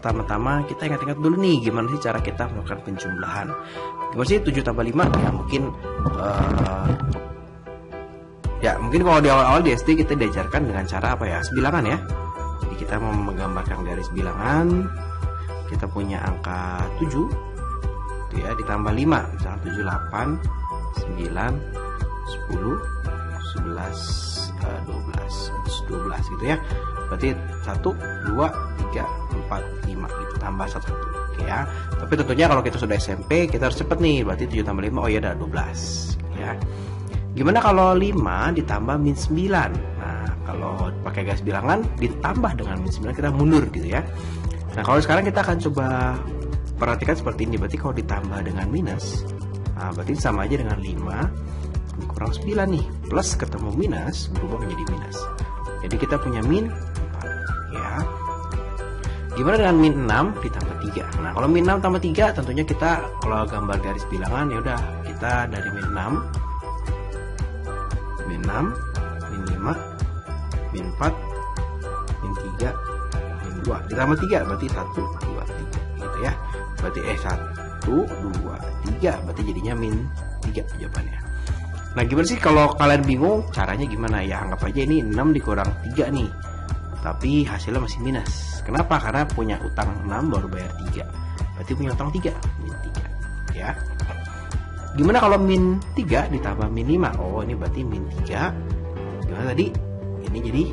pertama-tama kita ingat-ingat dulu nih gimana sih cara kita melakukan penjumlahan. Gimana sih 7 tambah 5? Ya mungkin kalau di awal-awal di SD kita diajarkan dengan cara apa ya? Bilangan ya. Jadi kita mau menggambarkan garis bilangan. Kita punya angka 7 gitu ya, ditambah 5, misalnya 7, 8, 9, 10, 11, 12 gitu ya. Berarti 1, 2, 3, 4, 5 gitu, tambah 1 oke ya. Tapi tentunya kalau kita sudah SMP kita harus cepet nih. Berarti 7 tambah 5, oh ya ada 12 gitu ya. Gimana kalau 5 ditambah min 9? Nah, kalau pakai garis bilangan ditambah dengan min 9 kita mundur gitu ya. Nah, kalau sekarang kita akan coba perhatikan seperti ini. Berarti kalau ditambah dengan minus, nah berarti sama aja dengan 5 dikurang 9 nih. Plus ketemu minus berubah menjadi minus. Jadi kita punya min 4 ya. Gimana dengan min 6 ditambah 3? Nah, kalau min 6 tambah 3 tentunya kita kalau gambar garis bilangan ya udah kita dari min 6, min 5, min 4, min 3, min 2 ditambah 3 berarti 1, 2, 3 gitu ya. Berarti 1, 2, 3 berarti jadinya min 3 jawabannya. Nah, gimana sih kalau kalian bingung caranya gimana? Ya anggap aja ini 6 dikurang 3 nih, tapi hasilnya masih minus. Kenapa? Karena punya utang 6 baru bayar 3, berarti punya utang 3, min 3 ya. Gimana kalau min 3 ditambah min 5? Oh, ini berarti min 3. Gimana tadi? Ini jadi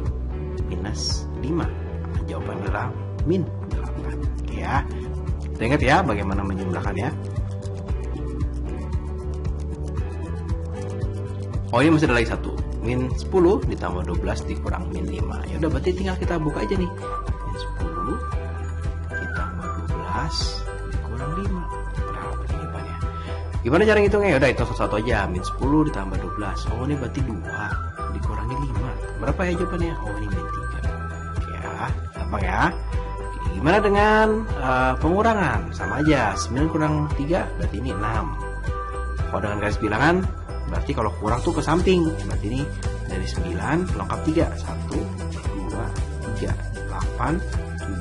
minus 5. Jawabannya adalah min 8. Oke ya. Kita ingat ya bagaimana menjumlahkannya. Oh, ini masih ada lagi satu. Min 10 ditambah 12 dikurang min 5. Ya udah, berarti tinggal kita buka aja nih. Min 10 ditambah 12 dikurang 5. Gimana cara ngitungnya? Ya udah, itu satu-satu aja. Min 10 ditambah 12. Oh, ini berarti 2 dikurangi 5. Berapa ya jawabannya? Oh, ini min 3. Oke ya, gampang ya. Oke, gimana dengan pengurangan? Sama aja. 9 kurang 3 berarti ini 6. Kalau dengan garis bilangan berarti kalau kurang tuh ke samping. Berarti ini dari 9 lengkap 3. 1, 2, 3, 8,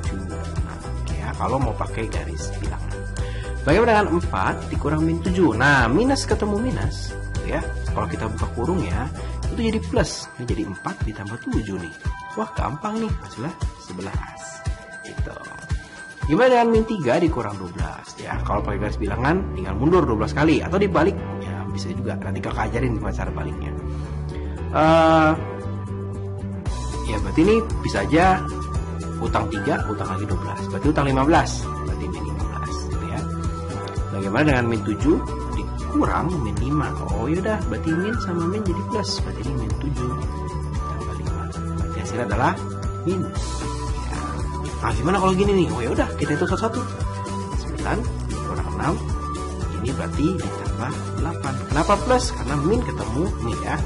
7. Nah, oke ya, kalau mau pakai garis bilangan. Bagaimana dengan 4 dikurang min 7? Nah, minus ketemu minus ya. Kalau kita buka kurung ya, itu jadi plus. Ini jadi 4 ditambah 7 nih. Wah, gampang nih. Hasilnya 11 gitu. Gimana dengan min 3 dikurang 12 ya? Kalau pakai garis bilangan tinggal mundur 12 kali atau dibalik. Ya, bisa juga. Nanti kakak ajarin gimana cara baliknya. Ya, berarti ini bisa aja utang 3, utang lagi 12. Berarti utang 15. Berarti min 15 ya. Bagaimana dengan min 7 dikurang min 5? Oh yaudah, berarti min sama min jadi plus. Berarti ini min 7 tambah 5. Berarti hasilnya adalah min ya. Nah, gimana kalau gini nih? Oh yaudah, kita hitung satu-satu. 9 dikurang 6. Ini berarti ditambah 8. Kenapa plus? Karena min ketemu min ya.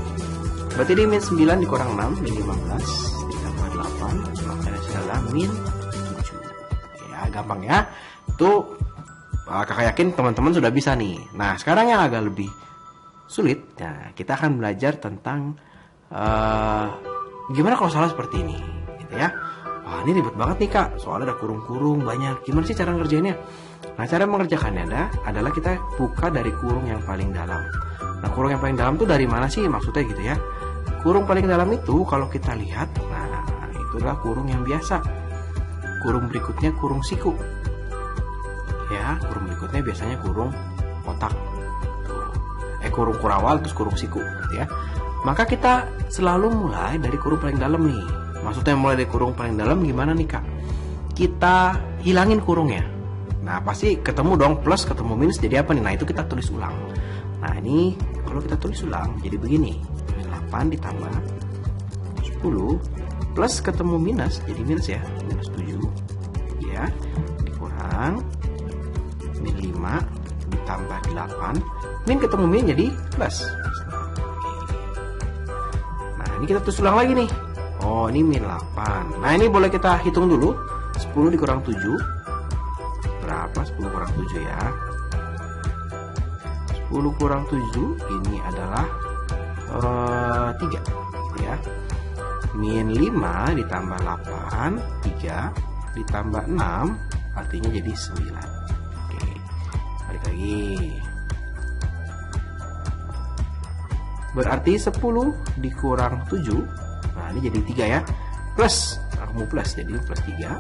Berarti ini min 9 dikurang 6, min 15 ditambah 8. Maka hasilnya adalah min 7. Ya, gampang ya. Itu kakak yakin teman-teman sudah bisa nih. Nah, sekarang yang agak lebih sulit, nah, kita akan belajar tentang gimana kalau salah seperti ini, gitu ya. Wah, ini ribet banget nih kak, soalnya ada kurung-kurung banyak. Gimana sih cara ngerjainnya? Nah, cara mengerjakannya adalah kita buka dari kurung yang paling dalam. Nah, kurung yang paling dalam tuh dari mana sih maksudnya gitu ya? Kurung paling dalam itu kalau kita lihat, nah itu adalah kurung yang biasa. Kurung berikutnya kurung siku. Ya, kurung berikutnya biasanya kurung kotak. Kurung kurawal terus kurung siku gitu ya. Maka kita selalu mulai dari kurung paling dalam nih. Maksudnya mulai dari kurung paling dalam gimana nih kak? Kita hilangin kurungnya. Nah, pasti ketemu dong plus ketemu minus jadi apa nih? Nah, itu kita tulis ulang. Nah, ini kalau kita tulis ulang jadi begini. 8 ditambah 10 plus ketemu minus jadi minus ya. Minus 7 ya. Dikurang min 5 ditambah 8. Min ketemu min jadi plus. Nah, ini kita tulis ulang lagi nih. Oh, ini min 8. Nah, ini boleh kita hitung dulu. 10 dikurang 7 berapa? 10 kurang 7 ya. 10 kurang 7 ini adalah 3 ya. Min 5 ditambah 8, 3 ditambah 6 artinya jadi 9. Oke, balik lagi. Berarti 10 dikurang 7. Nah, ini jadi 3 ya. Plus, aku mau plus, jadi plus 3.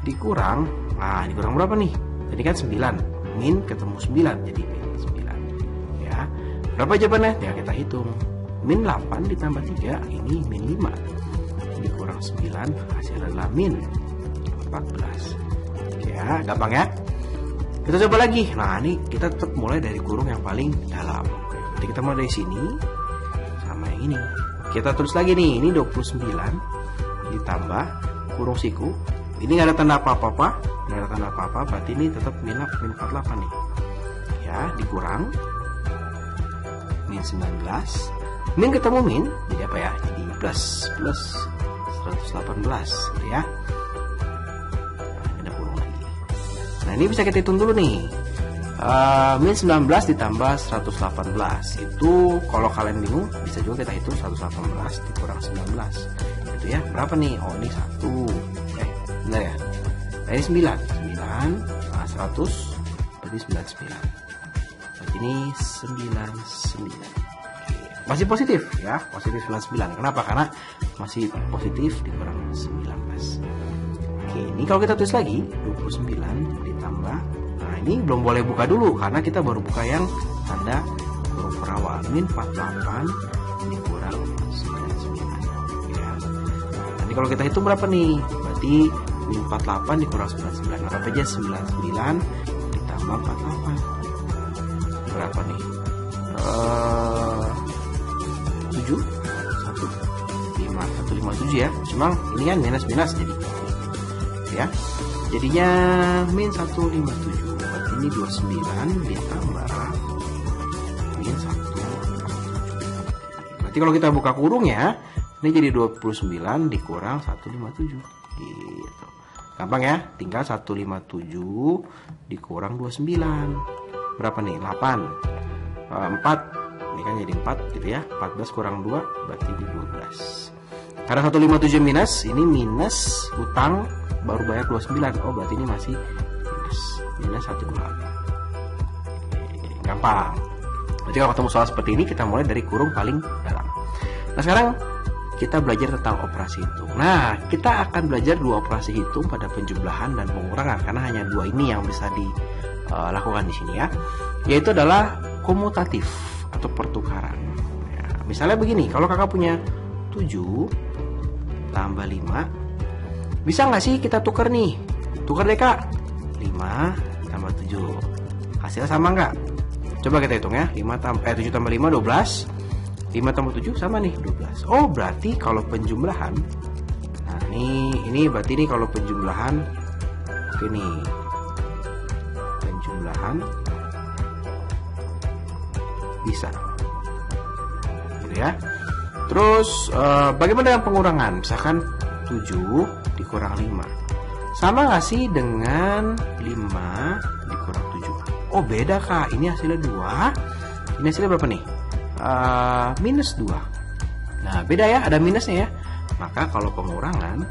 Dikurang, nah ini kurang berapa nih? Jadi kan 9. Min ketemu 9, jadi min 9. Ya. Berapa jawabannya? Ya kita hitung. Min 8 ditambah 3, ini min 5. Dikurang 9, hasilnya adalah min 14. Ya, gampang ya. Kita coba lagi. Nah, ini kita tetap mulai dari kurung yang paling dalam. Jadi kita mulai dari sini sama yang ini. Kita tulis lagi nih, ini 29 ditambah kurung siku. Ini nggak ada tanda apa-apa, nggak ada tanda apa-apa, berarti ini tetap min 48 nih. Ya, dikurang min 19. Min ketemu min, jadi apa ya? Jadi plus 118 gitu ya. Nah, ada kurung lagi. Nah, ini bisa kita hitung dulu nih. Min 19 ditambah 118 itu kalau kalian bingung bisa juga kita hitung 118 dikurang 19 itu ya, berapa nih? Oh, ini 1 benar ya, nah, ini 9 nah, 100 berarti 99, berarti ini 99. Oke. Masih positif ya, positif 99. Kenapa? Karena masih positif dikurang 19. Oke, ini kalau kita tulis lagi 29 ditambah, nah ini belum boleh buka dulu karena kita baru buka yang tanda huruf perawal. Min 48 dikurang 99 ya. Nanti kalau kita hitung berapa nih? Berarti min 48 dikurang 99. Anggap aja 99 ditambah 48. Berapa nih? 7 157 ya. Cuma ini kan minus jadi ya. Jadinya min 157. Berarti ini 29 ditambah min 157. Berarti kalau kita buka kurung ya, ini jadi 29 dikurang 157. Gitu. Gampang ya, tinggal 157 dikurang 29. Berapa nih? 8. 4. Ini kan jadi 4 gitu ya. 14 kurang 2 berarti 12. Karena 157 minus, ini minus utang baru bayar 29. Oh, berarti ini masih minus 128. Gampang. Jadi kalau ketemu soal seperti ini, kita mulai dari kurung paling dalam. Nah, sekarang kita belajar tentang operasi hitung. Nah, kita akan belajar dua operasi hitung pada penjumlahan dan pengurangan karena hanya dua ini yang bisa dilakukan di sini ya. Yaitu adalah komutatif atau pertukaran. Ya, misalnya begini, kalau kakak punya 7 tambah 5, bisa nggak sih kita tukar nih? Tukar deh kak, 5 tambah 7, hasilnya sama nggak? Coba kita hitung ya, 7 tambah 5 12, 5 tambah 7 sama nih 12. Oh, berarti kalau penjumlahan, nah ini berarti ini kalau penjumlahan, oke nih, penjumlahan bisa gitu ya. Terus bagaimana dengan pengurangan? Misalkan 7 dikurang 5 sama nggak sih dengan 5 dikurang 7? Oh, beda kak, ini hasilnya 2, ini hasilnya berapa nih? Minus 2. Nah, beda ya, ada minusnya ya. Maka kalau pengurangan,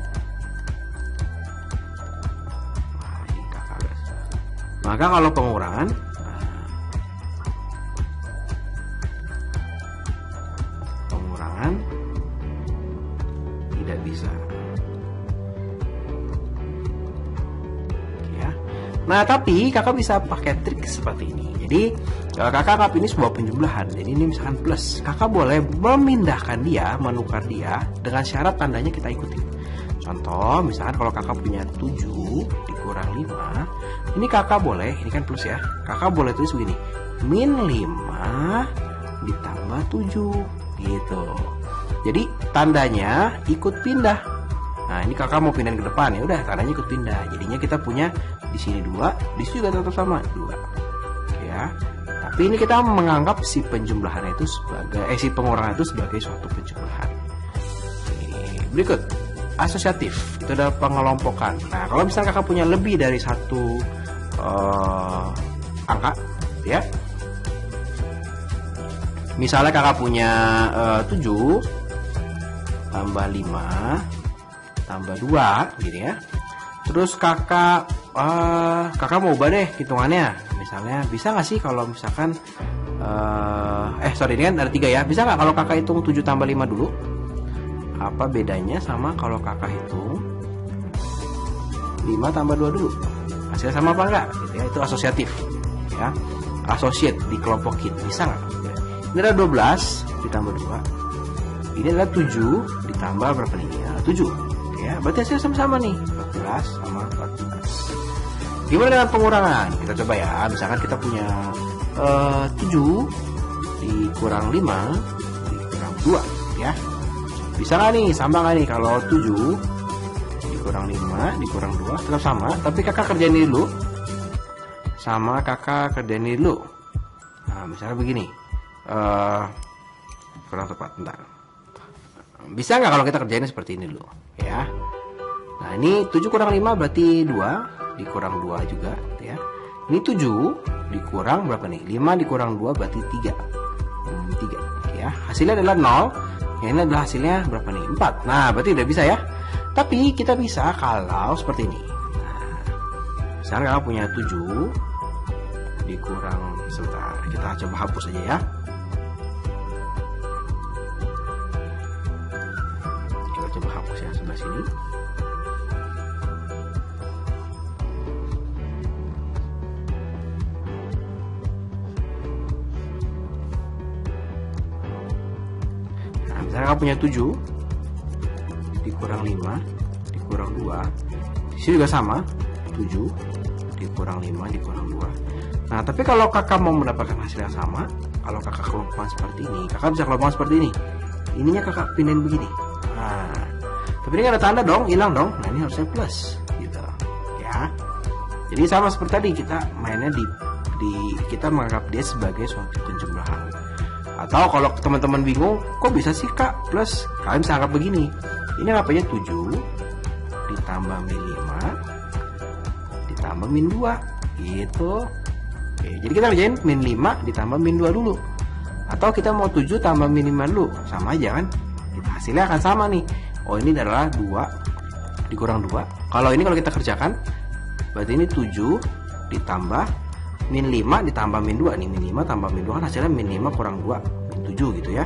tidak bisa. Ya. Nah, tapi kakak bisa pakai trik seperti ini. Jadi kakak anggap ini sebuah penjumlahan. Jadi ini misalkan plus, kakak boleh memindahkan dia, menukar dia dengan syarat tandanya kita ikuti. Contoh, misalkan kalau kakak punya 7 dikurang 5, ini kakak boleh, ini kan plus ya, kakak boleh tulis begini, min 5 ditambah 7 gitu. Jadi tandanya ikut pindah. Nah, ini kakak mau pindahin ke depan, ya udah tandanya ikut pindah. Jadinya kita punya di sini 2, di sini juga tetap sama 2. Ya. Tapi ini kita menganggap si penjumlahan itu sebagai si pengurangan itu sebagai suatu penjumlahan. Berikut asosiatif, itu adalah pengelompokan. Nah, kalau misalnya kakak punya lebih dari satu angka, ya. Misalnya kakak punya 7 tambah 5 tambah 2 gini ya. Terus kakak mau ubah deh hitungannya. Misalnya bisa nggak sih kalau misalkan sorry, ini kan ada 3 ya. Bisa nggak kalau kakak hitung 7 tambah 5 dulu? Apa bedanya sama kalau kakak hitung 5 tambah 2 dulu? Hasilnya sama apa enggak? Gitu ya, itu asosiatif ya. Associate, dikelompokin. Bisa nggak? Ini adalah 12 ditambah 2. Ini adalah 7 ditambah berapa nih? Ya, 7. Ya, berarti hasilnya sama-sama nih. 14 sama 14. Gimana dengan pengurangan? Kita coba ya. Misalkan kita punya 7 dikurang 5 dikurang 2 ya. Bisa nggak nih? Sama nggak nih kalau 7 dikurang 5 dikurang 2 tetap sama, tapi kakak kerjain ini dulu. Sama kakak kerjain ini dulu. Nah, misalnya begini. Kurang tepat, bentar. Bisa nggak kalau kita kerjain seperti ini dulu ya. Nah, ini 7 kurang 5 berarti 2 dikurang 2 juga ya. Ini 7 dikurang berapa nih? 5 dikurang 2 berarti 3. 3 ya. Hasilnya adalah 0. Yang ini adalah hasilnya berapa nih? 4. Nah, berarti udah bisa ya. Tapi kita bisa kalau seperti ini. Nah, misalnya kakak punya 7 dikurang, sebentar, kita coba hapus aja ya. Kita coba hapus ya sebelah sini. Nah, misalnya kakak punya 7 dikurang 5 dikurang 2, di sini juga sama, 7 dikurang 5 dikurang 2. Nah, tapi kalau kakak mau mendapatkan hasil yang sama, kalau kakak kelompokan seperti ini, kakak bisa kelompokan seperti ini. Ininya kakak pindahin begini. Nah, tapi ini ada tanda dong, hilang dong. Nah, ini harusnya plus gitu ya. Jadi sama seperti tadi, kita mainnya di kita menganggap dia sebagai suatu penjumlahan. Atau kalau teman-teman bingung, kok bisa sih kak plus? Kalian bisa anggap begini. Ini ngapainnya 7 ditambah min 5 ditambah min 2 gitu. Oke, jadi kita kerjain min 5 ditambah min 2 dulu. Atau kita mau 7 tambah min 5 dulu. Sama aja kan? Hasilnya akan sama nih. Oh, ini adalah 2 dikurang 2. Kalau ini kalau kita kerjakan, berarti ini 7 ditambah min 5 ditambah min 2. Nih, min 5 tambah min 2 kan hasilnya min 5 kurang 2, min 7 gitu ya.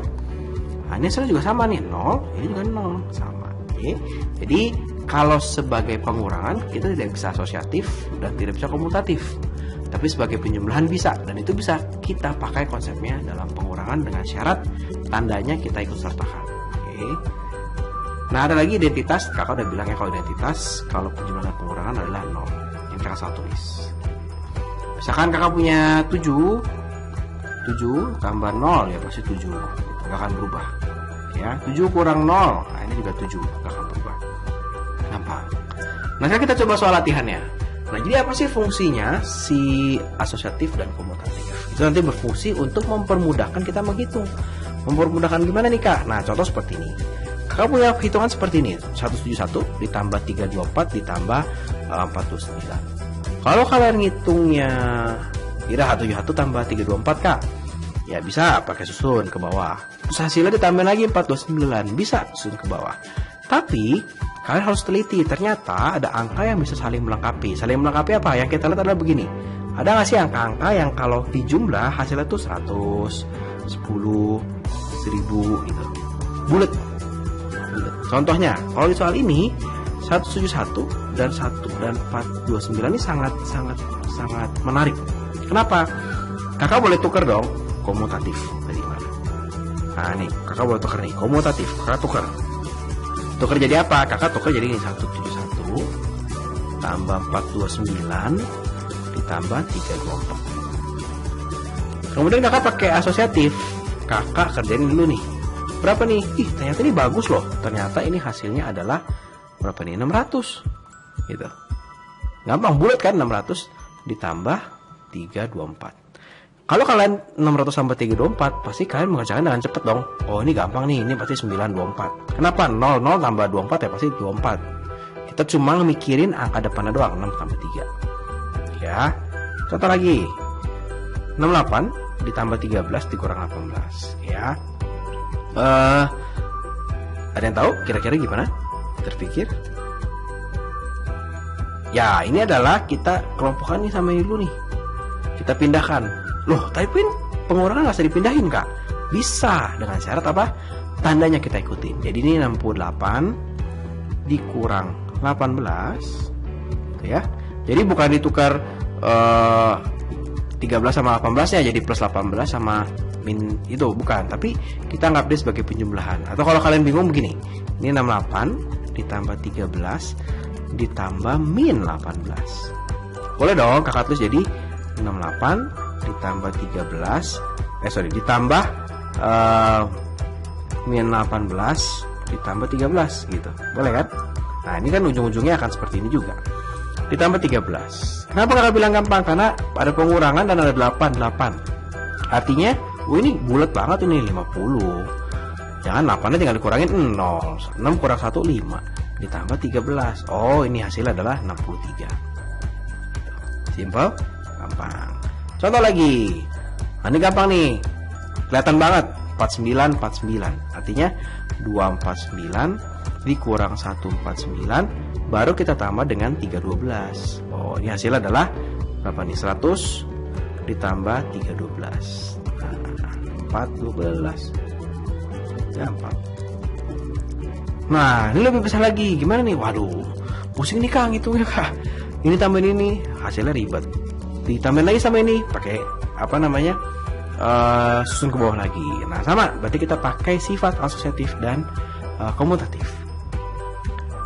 Nah, ini hasilnya juga sama nih, 0, ini juga 0, sama. Oke. Jadi kalau sebagai pengurangan kita tidak bisa asosiatif dan tidak bisa komutatif, tapi sebagai penjumlahan bisa, dan itu bisa kita pakai konsepnya dalam pengurangan dengan syarat tandanya kita ikut sertakan. Oke. Nah, ada lagi identitas. Kakak udah bilang ya kalau identitas, kalau penjumlahan dan pengurangan adalah 0 yang kakak salah tulis. Misalkan kakak punya 7 tambah 0 ya pasti 7, gak akan berubah ya. 7 kurang 0, nah ini juga 7, gak akan berubah. Gampang. Nah, sekarang kita coba soal latihannya. Nah, jadi apa sih fungsinya si asosiatif dan komutatif? Itu nanti berfungsi untuk mempermudahkan kita menghitung. Mempermudahkan gimana nih kak? Nah, contoh seperti ini. Kakak punya hitungan seperti ini, 171 ditambah 324 ditambah 429. Kalau kalian ngitungnya kira 171 tambah 324 kak, ya bisa pakai susun ke bawah. Terus hasilnya ditambah lagi 429, bisa susun ke bawah. Tapi kalian harus teliti, ternyata ada angka yang bisa saling melengkapi. Saling melengkapi apa? Yang kita lihat adalah begini. Ada nggak sih angka-angka yang kalau dijumlah hasilnya tuh 100, 10, 1000 gitu. Bulat. Contohnya, kalau di soal ini 171 dan 429 ini sangat menarik. Kenapa? Kakak boleh tukar dong komutatif dari mana? Nah nih, kakak boleh tukar nih komutatif. Kakak tukar. Tukar jadi apa? Kakak tukar jadi ini 171 tambah 429 ditambah 324. Kemudian kakak pakai asosiatif. Kakak kerjain dulu nih. Berapa nih? Ih, ternyata ini bagus loh. Ternyata ini hasilnya adalah berapa nih? 600. Gitu. Gampang, bulat kan 600 ditambah 324. Kalau kalian 600 tambah 324, pasti kalian mengerjakan dengan cepat dong. Oh, ini gampang nih, ini pasti 924. Kenapa? 00 tambah 24 ya pasti 24. Kita cuma mikirin angka depannya doang, 6 tambah 3. Ya. Contoh lagi. 68 ditambah 13 dikurang 18, ya. Ada yang tahu kira-kira gimana? Terpikir? Ya, ini adalah kita kelompokkan nih sama ini dulu nih. Kita pindahkan. Loh, tapi pengurangan nggak bisa dipindahin, Kak? Bisa, dengan syarat apa? Tandanya kita ikutin. Jadi ini 68 dikurang 18, ya. Jadi bukan ditukar 13 sama 18 ya, jadi plus 18 sama min itu, bukan. Tapi kita anggap dia sebagai penjumlahan. Atau kalau kalian bingung begini, ini 68 ditambah 13 ditambah min 18. Boleh dong kakak tulis jadi 68 ditambah 13 ditambah min 18 ditambah 13 gitu. Boleh kan? Nah, ini kan ujung-ujungnya akan seperti ini juga. Ditambah 13. Kenapa kakak bilang gampang? Karena ada pengurangan dan ada 8. Artinya, ini bulat banget ini 50. Jangan 8-nya tinggal dikurangin 0. 6 kurang 1 5 ditambah 13. Oh, ini hasilnya adalah 63. Simple, gampang. Contoh lagi. Nah, ini gampang nih. Kelihatan banget 49. Artinya 249 dikurang 149 baru kita tambah dengan 312. Oh, ini hasilnya adalah berapa nih? 100 ditambah 312. Nah, 412. Gampang. Nah, ini lebih besar lagi. Gimana nih? Waduh, pusing nih Kang hitungnya Kak. Ini tambahin ini, hasilnya ribet. Ditambahin lagi sama ini, pakai apa namanya? Susun ke bawah lagi. Nah, sama, berarti kita pakai sifat asosiatif dan komutatif.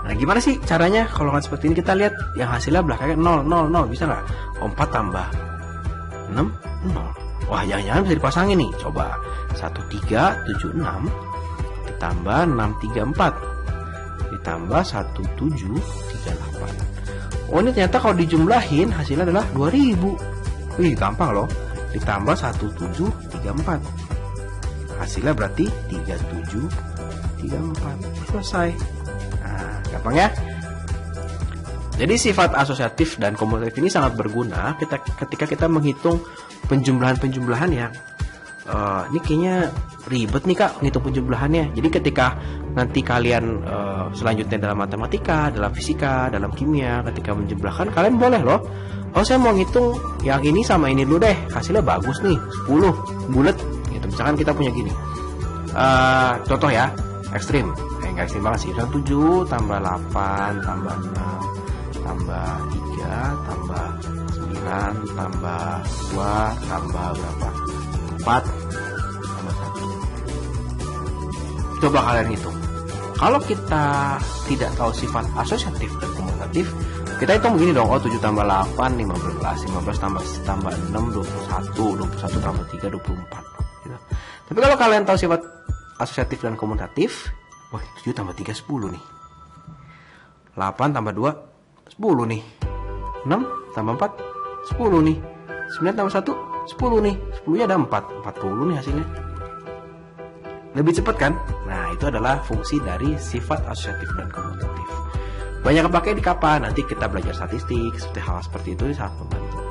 Nah, gimana sih caranya kalau nggak seperti ini? Kita lihat yang hasilnya belakangnya 0, bisa nggak? 4 tambah 6, 0. Wah, jangan-jangan bisa dipasangin nih. Coba 1376 ditambah 634 ditambah 1738. Oh, ini ternyata kalau dijumlahin hasilnya adalah 2000. Wih, gampang loh. Ditambah 1734. Hasilnya berarti 3734. Selesai. Nah, gampang ya. Jadi sifat asosiatif dan komutatif ini sangat berguna ketika kita menghitung penjumlahan-penjumlahan yang ini kayaknya ribet nih Kak ngitung penjumlahannya. Jadi ketika nanti kalian selanjutnya dalam matematika, dalam fisika, dalam kimia, ketika menjumlahkan kalian boleh loh. Oh, saya mau ngitung yang ini sama ini dulu deh. Hasilnya bagus nih, 10 bulat gitu. Misalkan kita punya gini. Contoh ya, ekstrim. Enggak ekstrim banget sih. 7 tambah 8 tambah 6 tambah 3 tambah 9 tambah 2 tambah berapa? 4 tambah 1. Coba kalian hitung. Kalau kita tidak tahu sifat asosiatif dan komutatif, kita hitung begini dong. Oh, 7 tambah 8 15, 15 tambah 6 21, 21 tambah 3 24 gitu. Tapi kalau kalian tahu sifat asosiatif dan komutatif, wah, 7 tambah 3 10 nih. 8 tambah 2 10 nih. 6 tambah 4 10 nih. 9 tambah 1 10 nih. 10-nya ada 4 40 nih hasilnya. Lebih cepat kan? Nah, itu adalah fungsi dari sifat asosiatif dan komutatif. Banyak kepake di kapan? Nanti kita belajar statistik, seperti hal seperti itu sangat membantu.